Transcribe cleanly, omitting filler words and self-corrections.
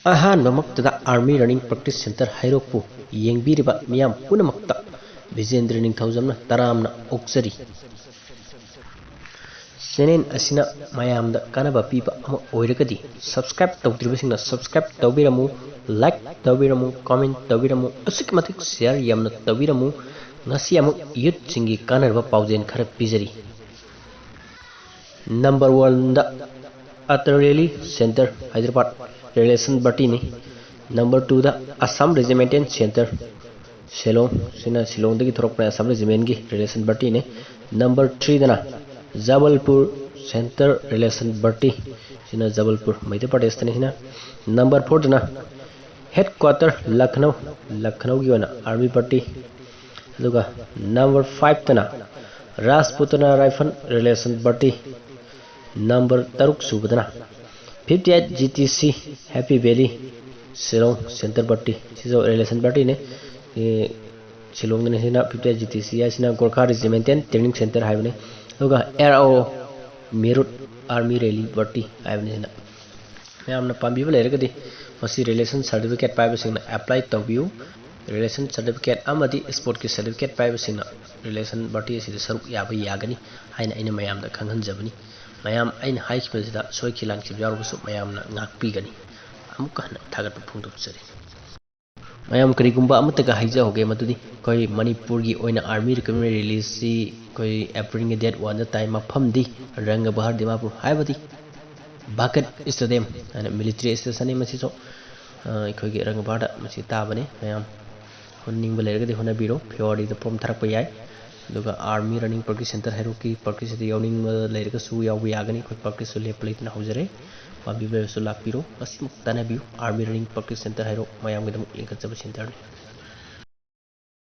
ꯑꯍꯥꯟꯕꯃꯛꯇꯗ army running practice centre ꯍꯩꯔꯣꯛꯄꯨ ꯌꯦꯡꯕꯤꯔꯤꯕ ꯃꯤꯌꯥꯝ ꯄꯨꯝꯅꯃꯛꯇ ꯕꯤꯖꯦꯟꯗ꯭ꯔ ꯅꯤꯡꯊꯧꯖꯝꯅ ꯇꯔꯥꯝꯅ ꯑꯣꯛꯆꯔꯤ꯫ ꯆꯦꯅꯦꯜ ꯑꯁꯤꯅ ꯃꯌꯥꯝꯗ ꯀꯥꯟꯅꯕ ꯄꯤꯕ ꯑꯃ ꯑꯣꯏꯔꯒꯗꯤ ꯁꯕꯁꯀ꯭ꯔꯥꯏꯕ ꯇꯧꯗ꯭ꯔꯤꯕꯁꯤꯡꯅ ꯁꯕꯁꯀ꯭ꯔꯥꯏꯕ ꯇꯧꯕꯤꯔꯝꯃꯨ, ꯂꯥꯏꯛ ꯇꯧꯕꯤꯔꯝꯃꯨ, ꯀꯃꯦꯟꯠ ꯇꯧꯕꯤꯔꯝꯃꯨ, ꯑꯁꯨꯛꯀꯤ ꯃꯇꯤꯛ ꯁꯦꯌꯔ ꯌꯥꯝꯅ ꯇꯧꯕꯤꯔꯝꯃꯨ꯫ ꯉꯁꯤ ꯑꯃꯨꯛ ꯌꯨꯠꯁꯤꯡꯒꯤ ꯀꯥꯟꯅꯔꯕ ꯄꯥꯎꯖꯦꯜ ꯈꯔ ꯄꯤꯖꯔꯤ꯫ नंबर 1 दा अतरेली सेंटर हैदराबाद रिलेशन बटीनी। नंबर 2 दा असम रेजिमेंटल सेंटर शिलोंग सिना शिलोंग दगी थोरकपने असम रेजिमेंट की रिलेशन बटीने। नंबर 3 दना जबलपुर सेंटर रिलेशन बटी सिना जबलपुर मध्य प्रदेश तने सिना। नंबर 4 दना हेडक्वार्टर लखनऊ लखनऊ की वना आर्मी बटी। अदुगा नंबर 5 दना राजपुतना राइफल रिलेशन बटी। नंबर 3 सूबदना 58 GTC happy valley Shillong centre बट्टी सिजो रिलेशन बट्टी ने शिलोंग ने सिना 58 GTC या सिना गोरखा रेजिमेंटल ट्रेनिंग सेंटर हाइबने। होगा एआरओ मेरुट आर्मी रैली बट्टी हाइबने सिना मैमना पांबीबा लेरगदी मसी रिलेशन सर्टिफिकेट पाइबसिंगना अप्लाई तौबियु। रिलेशन सर्टिफिकेट अमदी स्पोर्ट की सर्टिफिकेट पाइबसिंगना रिलेशन बट्टी सिदा सरुक याबा यागनी हाइना आइना मयामदा खंगहनजबनी। मयाम आइना हाइखिबसिदा सोइखि लांखिब यारुबसु मयामना ngakpigani amuka hana thagat phungdokjari। मयाम करिगुंबा अमतगा हाइजहोगे मदुदि कोई मणिपुर की ओइना आर्मी रिकमेंड रिलीज सी कोई अप्रैल के डेट 1 दा टाइम मफमदी रंग बहार दिमापुर हाइबदी बाकत स्टेडियम अने मिलिट्री स्टेशन ने मसिसो अखोगी रंग बहार मसि ताबने। मयाम होनिंग लेरगदि होनाबिरो फेब्रुवारी दा फॉर्म थरकप याय। दुगा आर्मी रनिंग प्रैक्टिस सेंटर हैरोक की प्रैक्टिस दी यावनिंग लेरगसु याव यागनी कोई प्रैक्टिस लेप लेतना होजरे पाबीबेसु लापिरो असिमुक तानाबियो आर्मी रनिंग प्रैक्टिस सेंटर हैरोक मयाम गदम लिंक सेंटर।